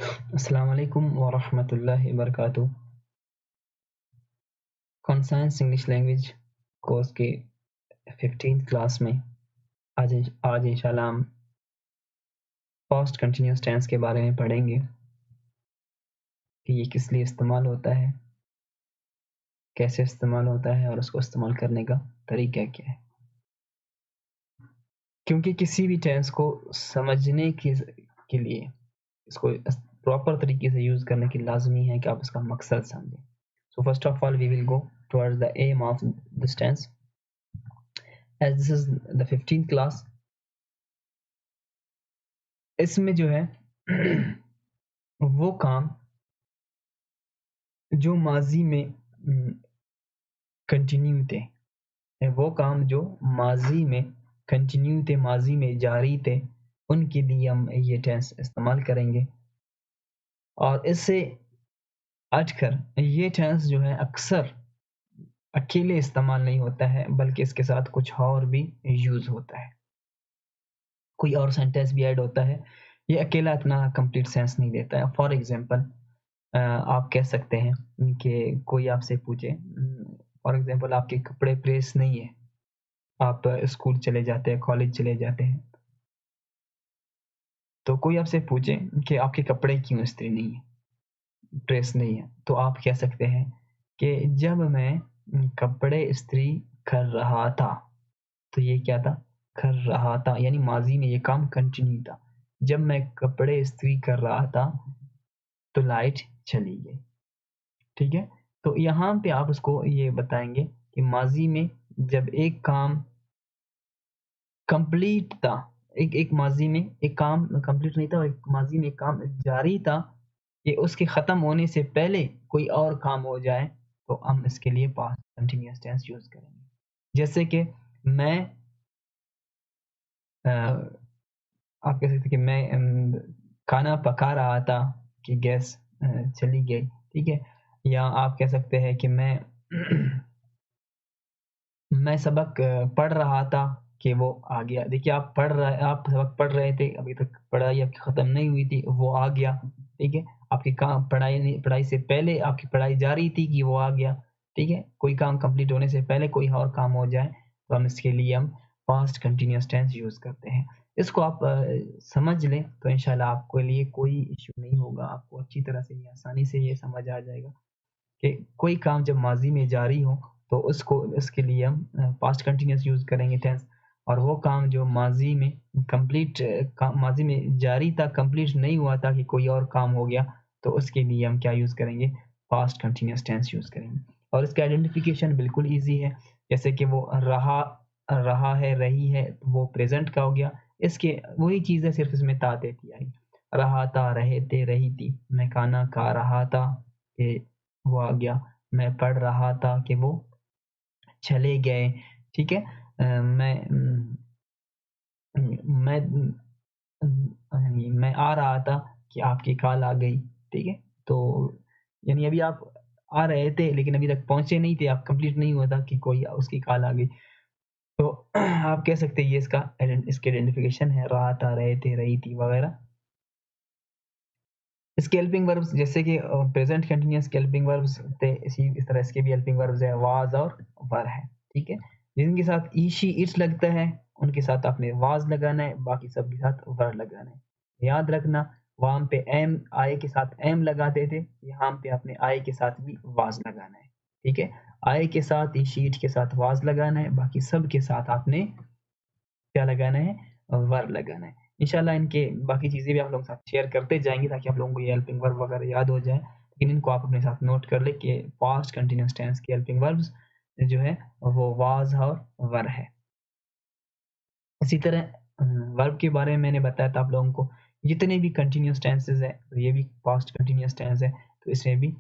अस्सलाम वालेकुम वरहमतुल्लाहि वबरकातुहू। कॉन्साइंस इंग्लिश लैंग्वेज कोर्स के 15th क्लास में आज आज इंशाल्लाह हम पास्ट कंटिन्यूस टेंस के बारे में पढ़ेंगे कि ये किस लिए इस्तेमाल होता है, कैसे इस्तेमाल होता है और उसको इस्तेमाल करने का तरीका क्या है। क्योंकि किसी भी टेंस को समझने के लिए इसको प्रॉपर तरीके से यूज़ करने की लाजमी है कि आप इसका मकसद समझें। So first of all, we will go towards the aim of this tense. As this is the 15th class, इसमें जो है वो काम जो माजी में कंटिन्यू थे, वो काम जो माजी में कंटिन्यू थे, माजी में जारी थे, उनके लिए हम ये टेंस इस्तेमाल करेंगे। और इससे हटकर ये टेंस जो है अक्सर अकेले इस्तेमाल नहीं होता है, बल्कि इसके साथ कुछ और भी यूज़ होता है, कोई और सेंटेंस भी ऐड होता है। ये अकेला इतना कंप्लीट सेंस नहीं देता है। फॉर एग्जांपल आप कह सकते हैं कि कोई आपसे पूछे, फॉर एग्जांपल आपके कपड़े प्रेस नहीं है, आप स्कूल चले जाते हैं, कॉलेज चले जाते हैं, तो कोई आपसे पूछे कि आपके कपड़े क्यों इस्त्री नहीं है, प्रेस नहीं है, तो आप कह सकते हैं कि जब मैं कपड़े इस्त्री कर रहा था, तो ये क्या था? कर रहा था, यानी माजी में ये काम कंटिन्यू था। जब मैं कपड़े इस्त्री कर रहा था तो लाइट चली गई। ठीक है, तो यहाँ पे आप उसको ये बताएंगे कि माजी में जब एक काम कंप्लीट था, एक माजी में एक काम कंप्लीट नहीं था, एक माजी में एक काम जारी था, कि उसके ख़त्म होने से पहले कोई और काम हो जाए, तो हम इसके लिए पास्ट कंटिन्यूअस टेंस यूज़ करेंगे। जैसे कि मैं आप कह सकते हैं कि मैं खाना पका रहा था कि गैस चली गई। ठीक है, या आप कह सकते हैं कि मैं मैं सबक पढ़ रहा था कि वो आ गया। देखिए, आप सबक पढ़ रहे थे, अभी तक पढ़ाई आपकी ख़त्म नहीं हुई थी, वो आ गया। ठीक है, आपकी काम पढ़ाई से पहले आपकी पढ़ाई जारी थी कि वो आ गया। ठीक है, कोई काम कंप्लीट होने से पहले कोई और काम हो जाए, तो हम इसके लिए हम पास्ट कंटिन्यूअस टेंस यूज़ करते हैं। इसको आप समझ लें तो इंशाल्लाह आपके लिए कोई इश्यू नहीं होगा, आपको अच्छी तरह से, ये आसानी से ये समझ आ जाएगा कि कोई काम जब माज़ी में जारी हो, तो उसको इसके लिए हम पास्ट कंटिन्यूअस यूज़ करेंगे टेंस। और वो काम जो माज़ी में माज़ी में जारी था, कंप्लीट नहीं हुआ था कि कोई और काम हो गया, तो उसके लिए हम क्या यूज़ करेंगे? पास्ट कंटिन्यूअस टेंस यूज़ करेंगे। और इसका आइडेंटिफिकेशन बिल्कुल ईज़ी है। जैसे कि वो रहा है, रही है, वो प्रेज़ेंट का हो गया। इसके वही चीज़ है, सिर्फ़ इसमें ता देती आई। रहा था, रहे थे, रही थी। मैं खाना खा रहा था, ये वो आ गया। मैं पढ़ रहा था कि वो चले गए। ठीक है? मैं यानी मैं आ रहा था कि आपकी कॉल आ गई। ठीक है? तो यानी अभी आप आ रहे थे, लेकिन अभी तक पहुँचे नहीं थे, आप कंप्लीट नहीं हुआ था कि कोई उसकी कॉल आ गई। तो आप कह सकते हैं ये इसकी आइडेंटिफिकेशन है, रहा था, रहे थे, रही थी वगैरह। इसके हेल्पिंग वर्ब्स जैसे कि प्रेजेंट कंटीन्यूअस के हेल्पिंग वर्ब्स थे, इस तरह इसके भी हेल्पिंग वर्ब्स है, वाज और वर है। ठीक है, जिनके साथ ई शी इट्स लगता है उनके साथ आपने वाज लगाना है, बाकी सब के साथ वर लगाना है। याद रखना, वहां पे एम आई के साथ एम लगाते थे, यहाँ पे आपने आई के साथ भी वाज लगाना है। ठीक है, आई के साथ ई शी इट के साथ वाज लगाना है, बाकी सब के साथ आपने क्या लगाना है? वर लगाना है। इंशाल्लाह इनके बाकी चीज़ें भी आप लोगों के साथ शेयर करते जाएँगे, ताकि आप लोगों को ये हेल्पिंग वर्ब वगैरह याद हो जाए। लेकिन इनको आप अपने साथ नोट कर लें कि पास्ट कंटीन्यूअस टेंस की हेल्पिंग वर्ब्स जो है वो वाज़ और वर है। इसी तरह वर्ब के बारे में मैंने बताया था आप लोगों को, जितने भी कंटीन्यूअस टेंसेस हैं, तो ये भी पास्ट कंटीन्यूअस टेंस है, तो इसमें भी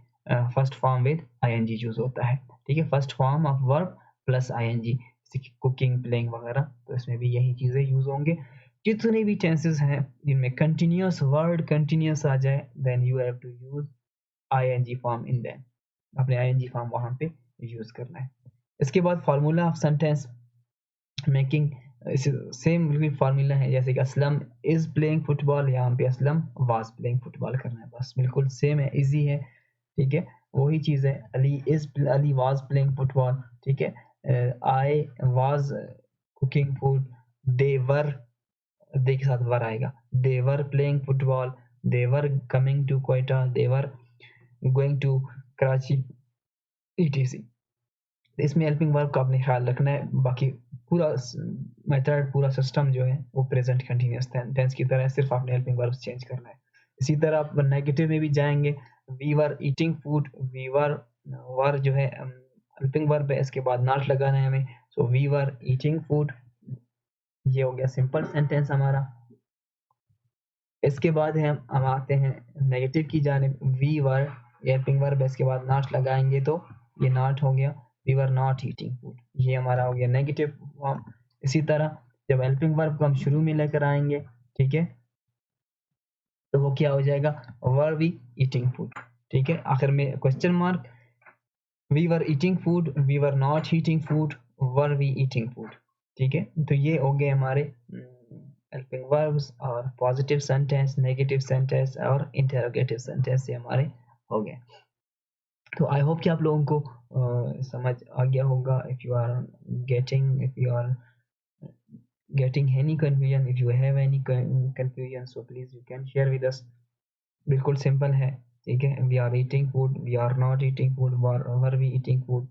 first form with ING use होता है। ठीक है, first form of verb plus ING, जैसे कि कुकिंग, प्लेइंग वगैरह, तो इसमें भी यही चीज़ें यूज़ होंगे। जितने भी टेंसेस हैं जिनमें कंटीन्यूअस वर्ड कंटीन्यूअस आ जाए, then you have to use ING form in them. आपने आईएनजी फॉर्म वहाँ पे यूज़ करना है। इसके बाद formula of sentence making same बिल्कुल फार्मूला है, जैसे कि असलम इज प्लेइंग फुटबॉल, यहाँ पे असलम वाज प्लेइंग फुटबॉल करना है, बस बिल्कुल सेम है, इजी है, ठीक है। वही चीज़ है, अली वाज प्लेइंग फुटबॉल, ठीक है। I was cooking food, they were, they के साथ वर आएगा, they were playing football, they were coming to Quetta, they were going to Karachi, etc। इसमें हेल्पिंग वर्ब का आपने ख्याल रखना है, बाकी पूरा मेथड, पूरा सिस्टम जो है वो प्रेजेंट कंटिन्यूअस टेंस की तरह है, सिर्फ आपने हेल्पिंग वर्ब चेंज करना है। इसी तरह आप नेगेटिव में भी जाएंगे, we were eating food, we were जो है हेल्पिंग वर्ब है, इसके बाद नॉट लगाना है हमें, so we were eating food, ये हो गया सिंपल सेंटेंस हमारा। इसके बाद है हम आते हैं नेगेटिव की जानिब, वी वर हेल्पिंग वर्ब है, इसके बाद नॉट लगाएंगे तो ये नॉट हो गया, we were not eating food, ये हमारा हो गया नेगेटिव फॉर्म। इसी तरह जब हेल्पिंग वर्ब को हम शुरू में लेकर आएंगे, ठीक है, तो वो क्या हो जाएगा, वर वी ईटिंग फूड, ठीक है। आखिर में question mark, we were eating food, we were not eating food, were we eating food, ठीक है। तो ये हो गए हमारे हेल्पिंग वर्ब्स और पॉजिटिव सेंटेंस, नेगेटिव सेंटेंस और इंटरोगेटिव सेंटेंस, ये हमारे हो गए। तो आई होप कि आप लोगों को समझ आ गया होगा। If you are getting any confusion, if you have any confusion, so please you can share with us। बिल्कुल सिंपल है, ठीक है। We are eating food, we are not eating food, were we eating food,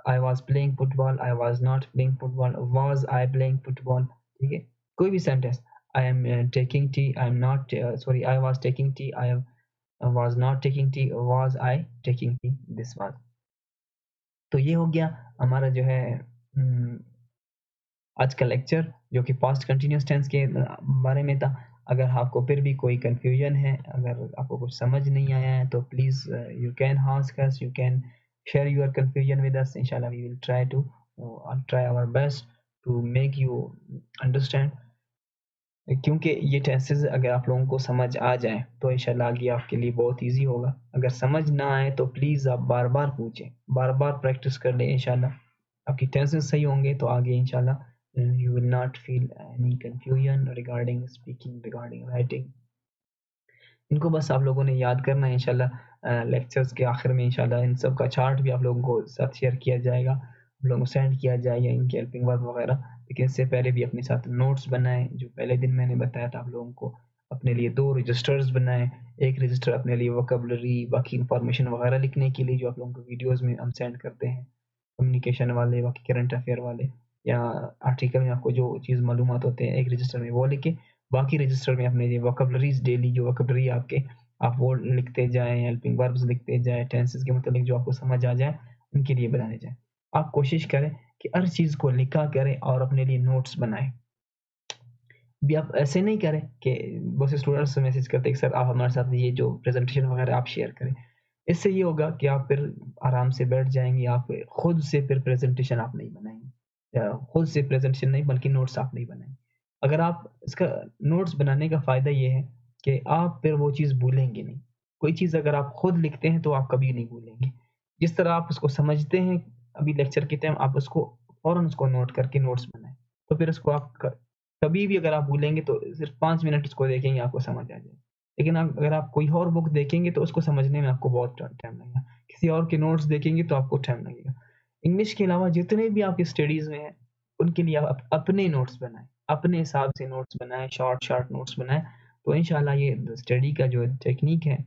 I was playing football, I was not playing football, was I playing football, ठीक है। कोई भी sentence, I am taking tea, I am not sorry, I was taking tea, I was not taking tea, was I taking tea, this was. तो ये हो गया हमारा जो है आज का लेक्चर, जो कि पास्ट कंटिन्यूस टेंस के बारे में था। अगर आपको फिर भी कोई कंफ्यूजन है, अगर आपको कुछ समझ नहीं आया है, तो please you can ask us, you can share your confusion with us. इंशाल्लाह we will try our best to make you understand, क्योंकि ये टेंसेस अगर आप लोगों को समझ आ जाए तो इंशाल्लाह आगे आपके लिए बहुत इजी होगा। अगर समझ ना आए तो प्लीज़ आप बार बार पूछें, बार बार प्रैक्टिस कर लें, इंशाल्लाह आपकी टेंसेस सही होंगे तो आगे इंशाल्लाह you will not feel any confusion regarding speaking, regarding writing। इनको बस आप लोगों ने याद करना है। इंशाल्लाह लेक्चर्स के आखिर में इंशाल्लाह इन सब का चार्ट भी आप लोगों को साथ शेयर किया जाएगा, आप लोगों को सेंड किया जाएगा इनके हेल्पिंग वर्ब वगैरह। लेकिन इससे पहले भी अपने साथ नोट्स बनाएं, जो पहले दिन मैंने बताया था आप लोगों को, अपने लिए 2 रजिस्टर्स बनाएं। एक रजिस्टर अपने लिए वोकैबुलरी, बाकी इंफॉर्मेशन वगैरह लिखने के लिए, जो आप लोगों को वीडियोज़ में हम सेंड करते हैं, कम्युनिकेशन वाले, बाकी करंट अफेयर वाले, या आर्टिकल में आपको जो चीज़ मालूमात होते हैं, एक रजिस्टर में वो लिखे, बाकी रजिस्टर में अपने लिए वोकैबुलरीज, डेली जो वोकैबुलरी आपके, आप वो लिखते जाएं, हेल्पिंग वर्ब्स लिखते जाएं, टेंसेस के मतलब जो आपको समझ आ जाए उनके लिए बनाने जाएं। आप कोशिश करें कि हर चीज़ को लिखा करें और अपने लिए नोट्स बनाएं। भी आप ऐसे नहीं करें कि बहुत से स्टूडेंट्स मैसेज करते हैं कि सर आप हमारे साथ ये जो प्रेजेंटेशन वगैरह आप शेयर करें। इससे ये होगा कि आप फिर आराम से बैठ जाएंगे, आप खुद से फिर प्रेजेंटेशन आप नहीं बनाएंगे, या खुद से प्रेजेंटेशन नहीं बल्कि नोट्स आप नहीं बनाएंगे। अगर आप इसका नोट्स बनाने का फ़ायदा ये है कि आप फिर वो चीज़ भूलेंगे नहीं। कोई चीज़ अगर आप खुद लिखते हैं तो आप कभी नहीं भूलेंगे। जिस तरह आप उसको समझते हैं अभी लेक्चर के टाइम, आप उसको फ़ौरन उसको नोट करके नोट्स बनाएं, तो फिर उसको आप कभी भी अगर आप भूलेंगे तो सिर्फ 5 मिनट उसको देखेंगे, आपको समझ आ जाएगा। लेकिन अगर आप कोई और बुक देखेंगे तो उसको समझने में आपको बहुत टाइम लगेगा, किसी और के नोट्स देखेंगे तो आपको टाइम लगेगा। इंग्लिश के अलावा जितने भी आपके स्टडीज़ में हैं, उनके लिए आप अपने नोट्स बनाएं, अपने हिसाब से नोट्स बनाएं, शॉर्ट नोट्स बनाएं। तो इंशाल्लाह ये स्टडी का जो टेक्निक है,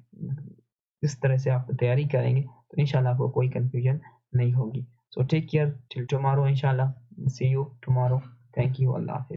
इस तरह से आप तैयारी करेंगे तो इंशाल्लाह आपको कोई कंफ्यूजन नहीं होगी। So take care till tomorrow, इंशाल्लाह see you tomorrow. Thank you, अल्लाह हाफिज़।